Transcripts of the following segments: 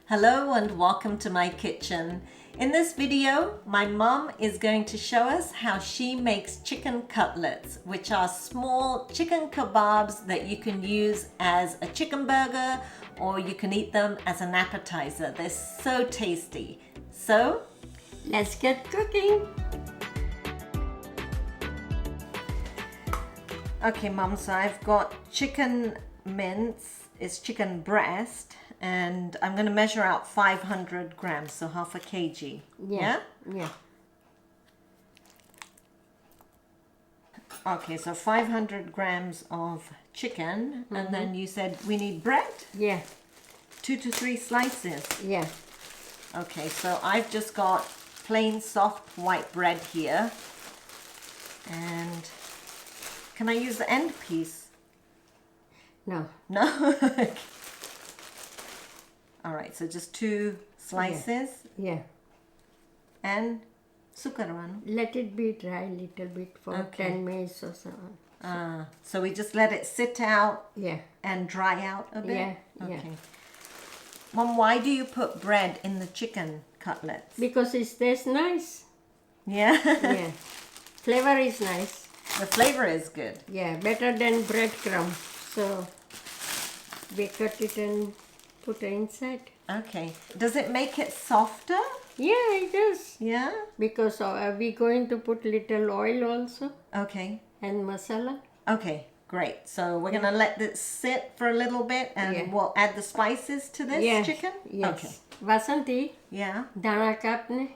Hello and welcome to my kitchen. In this video, my mom is going to show us how she makes chicken cutlets, which are small chicken kebabs that you can use as a chicken burger or you can eat them as an appetizer. They're so tasty. So, let's get cooking. Okay, Mom, so I've got chicken mince, it's chicken breast, and I'm going to measure out 500 grams, so half a kg. Yeah. Okay, so 500 grams of chicken, and then you said we need bread? Yeah. 2 to 3 slices. Yeah. Okay, so I've just got plain soft white bread here. And can I use the end piece? No. No? All right, so just 2 slices. Yeah. And sukaran. Let it be dry a little bit for 10 minutes or so. So we just let it sit out Yeah. and dry out a bit? Yeah. Okay. Mom, why do you put bread in the chicken cutlets? Because it tastes nice. Yeah? Yeah. Flavor is nice. The flavor is good. Yeah, better than breadcrumb. So we cut it and put it inside. Okay. Does it make it softer? Yeah, it does. Yeah? Because we're going to put little oil also Okay. and masala. Okay, great. So we're going to let this sit for a little bit and we'll add the spices to this chicken? Yes. Okay. Vasanti, Yeah? dana kapne,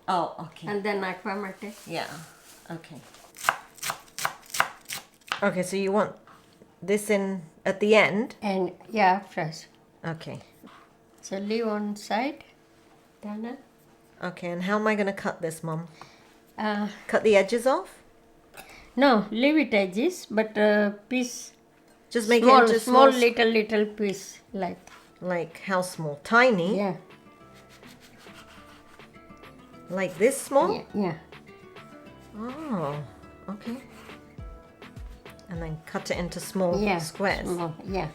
Oh, okay. and then aqua mate. Yeah. Okay. Okay, so you want this in at the end? And yeah, fresh. Okay. So leave on side, dana. Okay, and how am I going to cut this, Mom? Uh, Cut the edges off? no, leave it edges, but piece. Just make small, it into small, little piece like. Like how small? Tiny? Yeah. Like this small? Yeah. Yeah. Oh, okay. And then cut it into small Yeah. squares. Small, yeah.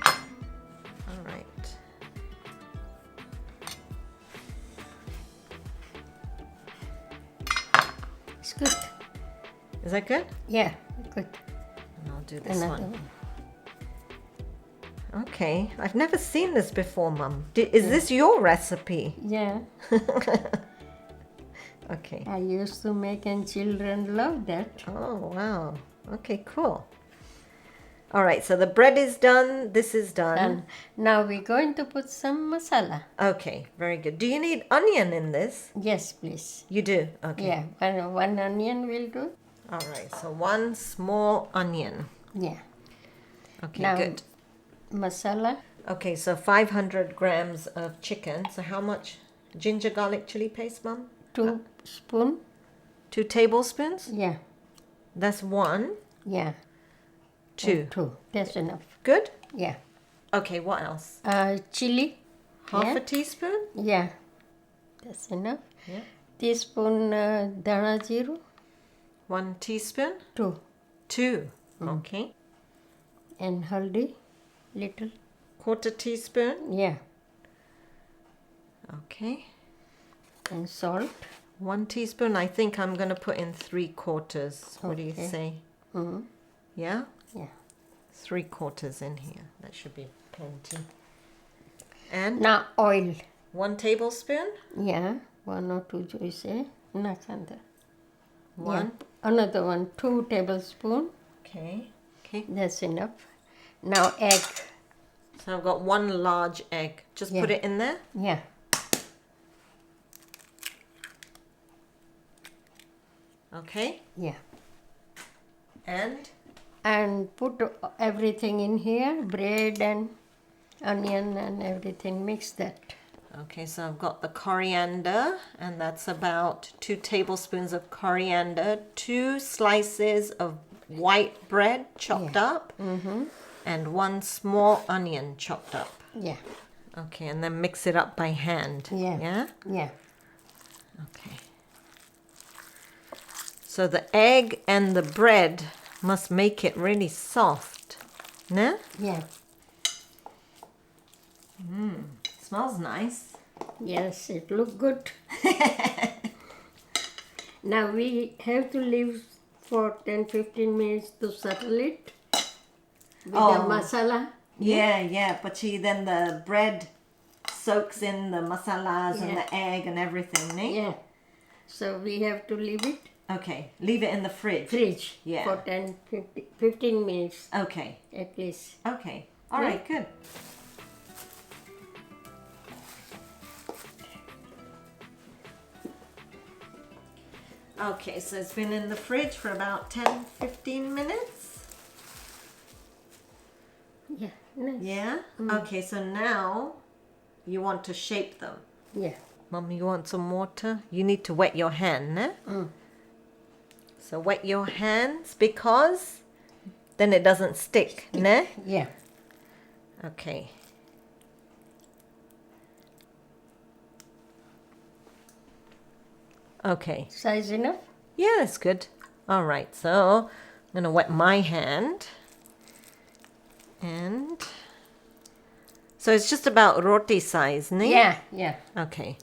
All right. It's good. Is that good? Yeah, good. And I'll do this Another one. Okay, I've never seen this before, Mum. Is this your recipe? Yeah. Okay. I used to make and children love that. Oh, wow. Okay, cool. All right, so the bread is done. This is done. And now we're going to put some masala. Okay, very good. Do you need onion in this? Yes, please. You do? Okay. Yeah, one onion will do. All right, so 1 small onion. Yeah. Okay, Now, good. Masala, Okay, so 500 grams of chicken. So how much ginger garlic chili paste, Mum? 2 spoon. 2 tablespoons? Yeah, That's 1. yeah. 2. 2. That's enough. Good? Yeah. Okay, what else? Chili. Half a teaspoon? Yeah. That's enough. Yeah. Teaspoon dana jeeru. 1 teaspoon? 2. 2. Okay. And haldi. Little. 1/4 teaspoon? Yeah. Okay. And salt. 1 teaspoon. I think I'm going to put in 3/4. What do you Okay. say? Mm-hmm. Yeah? Yeah. 3/4 in here. That should be plenty. And Now oil. 1 tablespoon? Yeah. 1 or 2 you say. Nakanda. 1. Yeah. Another one. 2 tablespoon. Okay. Okay. That's enough. Now egg. So I've got 1 large egg. Just put Yeah. it in there. Yeah. Okay. Yeah. And Put everything in here. Bread and onion and everything. Mix that. okay, so I've got the coriander, and that's about 2 tablespoons of coriander, 2 slices of white bread chopped up, and 1 small onion chopped up. Yeah. Okay, and then mix it up by hand. Yeah. Yeah? Yeah. Okay. So the egg and the bread must make it really soft. No? Yeah. smells nice. Yes, it looks good. Now we have to leave for 10-15 minutes to settle it with the masala. Yeah. But then the bread soaks in the masalas and the egg and everything, ne? Yeah. So we have to leave it. Okay, leave it in the fridge. For 10-15 minutes. Okay. At least. Okay. All right, good. Okay, so it's been in the fridge for about 10-15 minutes. Yeah, nice. Yeah? Okay, so now you want to shape them. Yeah. Mom, you want some water? You need to wet your hand, ne? So wet your hands because then it doesn't stick, ne? Yeah. Okay. Okay. Size enough? Yeah, that's good. All right, so I'm going to wet my hand. And so it's just about roti size, ne? Yeah. Okay.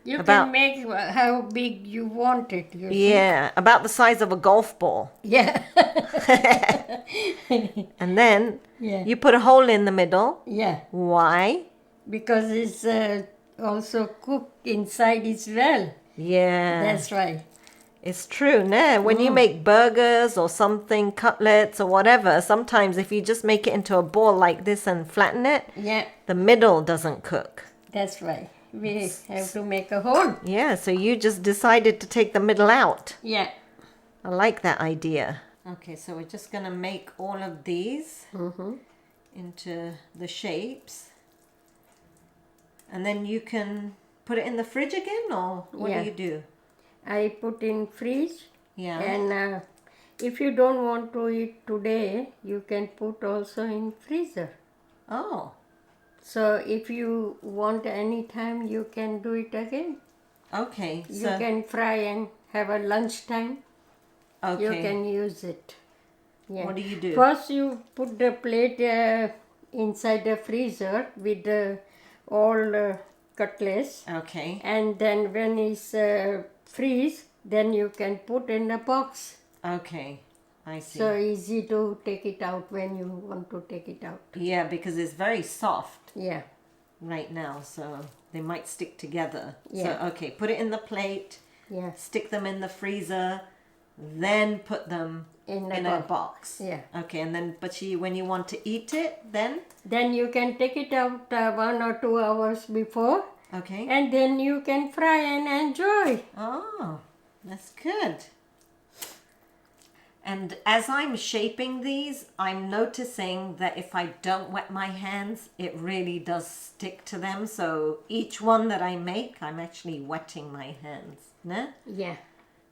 You can make how big you want it. You see? About the size of a golf ball. Yeah. And then you put a hole in the middle. Yeah. Why? Because it's also cooked inside as well. Yeah. That's right. It's true, ne? When you make burgers or something, cutlets or whatever, sometimes if you just make it into a ball like this and flatten it, the middle doesn't cook. That's right. We have to make a hole. Yeah, so you just decided to take the middle out. Yeah. I like that idea. Okay, so we're just going to make all of these into the shapes. And then you can put it in the fridge again, or what do you do? I put in fridge. Yeah. And if you don't want to eat today, you can put also in freezer. Oh. So if you want any time, you can do it again. Okay. You can fry and have a lunch time. Okay. You can use it. Yeah. What do you do? First, you put the plate inside the freezer with all cutlets. Okay. And then when it's freeze, then you can put in a box. Okay. I see. So easy to take it out when you want to take it out. Yeah, because it's very soft. Yeah. Right now, so they might stick together. Yeah. So, okay, put it in the plate. Yeah. Stick them in the freezer. Then put them in a box. Yeah. Okay, and then, when you want to eat it, then? Then you can take it out 1 or 2 hours before. Okay. And then you can fry and enjoy. Oh, that's good. And as I'm shaping these, I'm noticing that if I don't wet my hands, it really does stick to them. So each one that I make, I'm actually wetting my hands. Ne? Yeah.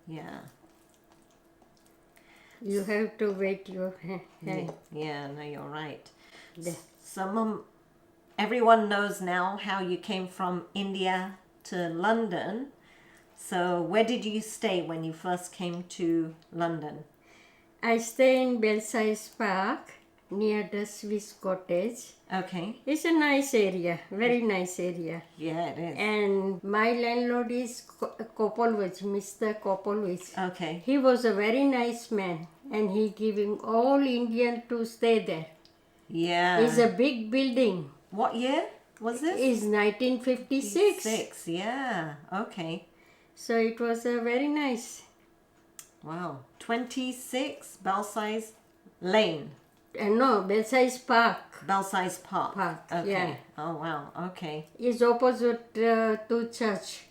Yeah. You have to wet your hand. Yeah, no, you're right. So, everyone knows now how you came from India to London. So where did you stay when you first came to London? I stay in Belsize Park near the Swiss Cottage. Okay. It's a nice area, very nice area. Yeah, it is. And my landlord is Kopolwich, Mr. Kopolwich. Okay. He was a very nice man and he giving all Indian to stay there. Yeah. It's a big building. What year was this? It's 1956. 56, yeah. Okay. So it was a very nice. Wow. 26 Belsize Lane. No, Belsize Park. Belsize Park. Okay. Yeah. Oh, wow. Okay. It's opposite to church.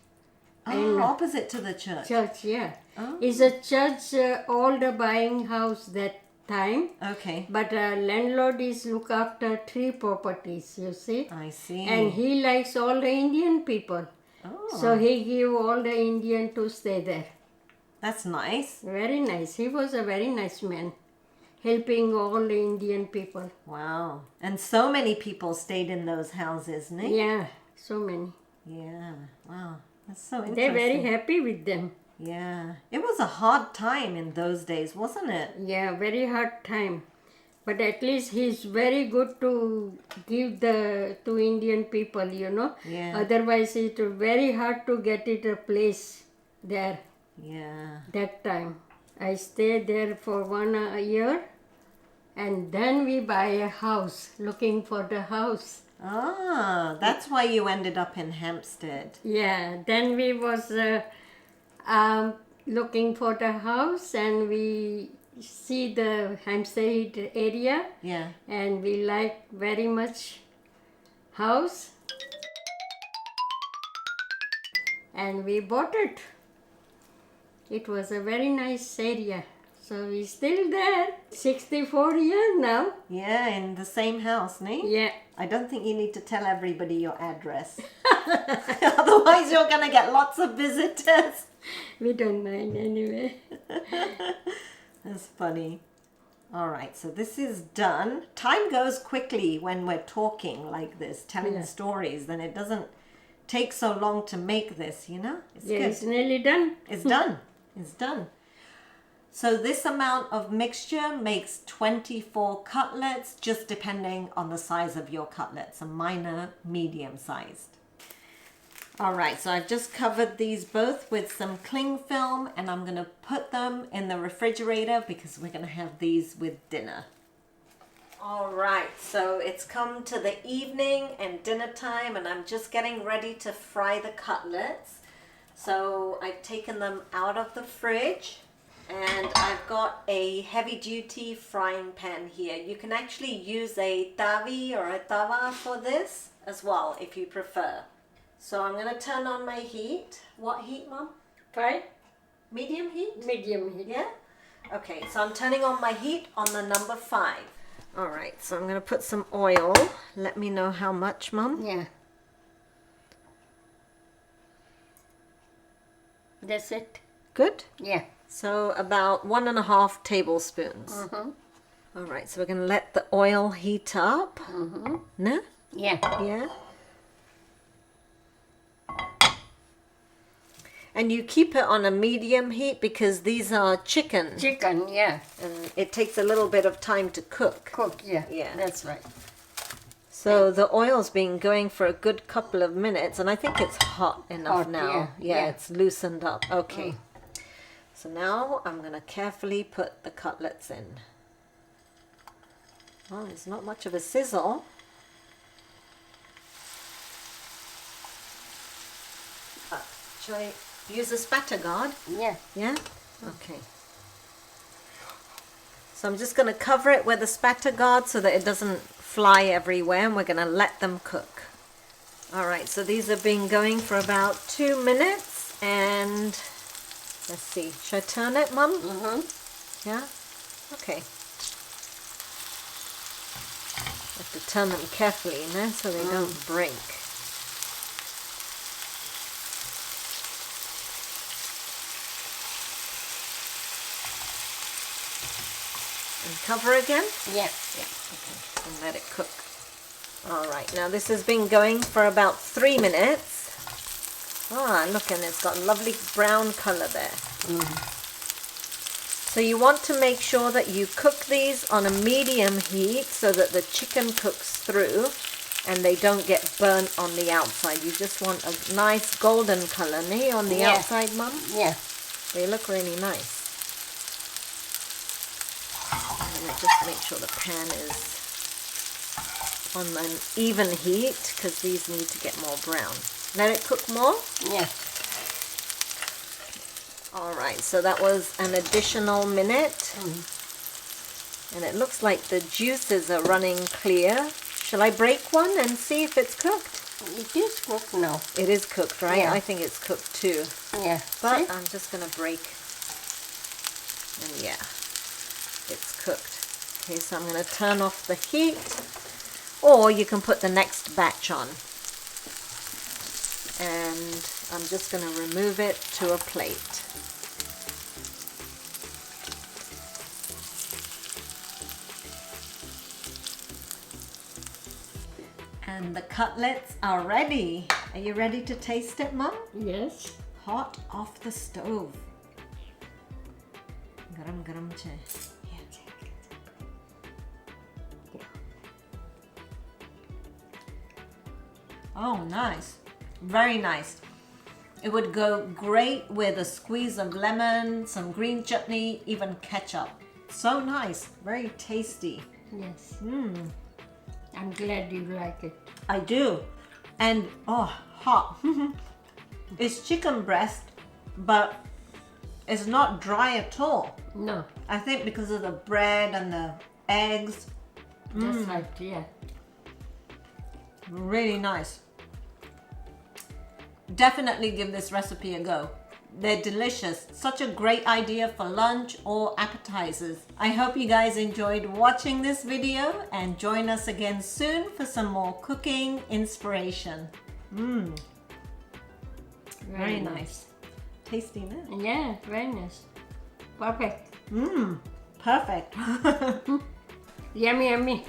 Oh, opposite to the church. Church, yeah. Oh. It's a church, all the buying house that time. Okay. But landlord is look after 3 properties, you see. I see. And he likes all the Indian people. Oh. So he give all the Indian to stay there. That's nice. Very nice. He was a very nice man. Helping all the Indian people. Wow. And so many people stayed in those houses, ne? Yeah, so many. Yeah. Wow. That's so interesting. They're very happy with them. Yeah. It was a hard time in those days, wasn't it? Yeah, very hard time. But at least he's very good to give to Indian people, you know. Yeah. Otherwise, it's very hard to get it a place there. Yeah. That time, I stayed there for 1 year, and then we buy a house, looking for the house. Ah, that's why you ended up in Hampstead. Yeah, then we was looking for the house, and we see the Hampstead area, Yeah. and we like very much house, and we bought it. It was a very nice area. So we're still there. 64 years now. Yeah, in the same house, no? Yeah. I don't think you need to tell everybody your address. Otherwise, you're going to get lots of visitors. We don't mind anyway. That's funny. All right, so this is done. Time goes quickly when we're talking like this, telling stories. Then it doesn't take so long to make this, you know? It's good. It's nearly done. It's done. It's done. So this amount of mixture makes 24 cutlets, just depending on the size of your cutlets. Mine are medium-sized. All right, so I've just covered these both with some cling film, and I'm going to put them in the refrigerator because we're going to have these with dinner. All right, so it's come to the evening and dinner time, and I'm just getting ready to fry the cutlets. So I've taken them out of the fridge, and I've got a heavy-duty frying pan here. You can actually use a tavi or a tawa for this as well if you prefer. So I'm going to turn on my heat. What heat, Mom? 5? Medium heat? Medium heat. Yeah? Okay, so I'm turning on my heat on the number 5. All right, so I'm going to put some oil. Let me know how much, Mom. Yeah. That's it. Good? Yeah. So about 1.5 tablespoons. All right, so we're going to let the oil heat up. No? Yeah. Yeah. And you keep it on a medium heat because these are chicken. Chicken, yeah. And it takes a little bit of time to cook. Cook, yeah. Yeah. That's right. So the oil's been going for a good couple of minutes, and I think it's hot enough Hot, now. yeah. It's loosened up. Okay. So now I'm going to carefully put the cutlets in. Well, there's not much of a sizzle. Should I use a spatter guard? Yeah. Yeah? Okay. So I'm just going to cover it with a spatter guard so that it doesn't fly everywhere, and we're going to let them cook. All right, so these have been going for about 2 minutes, and let's see. Should I turn it, Mum? Yeah? Okay. Have to turn them carefully, you know, so they don't break. And cover again? Yeah. Okay, and let it cook. All right, now this has been going for about 3 minutes. Ah, look, and it's got a lovely brown color there. So you want to make sure that you cook these on a medium heat so that the chicken cooks through and they don't get burnt on the outside. You just want a nice golden color, nee, on the outside, Mum? Yeah. They look really nice. I'm going to just make sure the pan is on an even heat because these need to get more brown. Let it cook more? Yeah. All right, so that was an additional minute. And it looks like the juices are running clear. Shall I break one and see if it's cooked? It is cooked now. It is cooked, right? Yeah. I think it's cooked too. Yeah. But See? I'm just going to break. And yeah, it's cooked. Okay, so I'm going to turn off the heat. Or you can put the next batch on. And I'm just going to remove it to a plate. And the cutlets are ready. Are you ready to taste it, Mum? Yes. Hot off the stove. Garam garam che. Oh, nice. Very nice. It would go great with a squeeze of lemon, some green chutney, even ketchup. So nice. Very tasty. Yes. I'm glad you like it. I do. And, oh, hot. It's chicken breast, but it's not dry at all. No. I think because of the bread and the eggs. That's right, yeah. Really nice. Definitely give this recipe a go. They're delicious. Such a great idea for lunch or appetizers. I hope you guys enjoyed watching this video and join us again soon for some more cooking inspiration. Very nice. Tasty, no? Yeah, very nice. Perfect. Perfect. Yummy, yummy.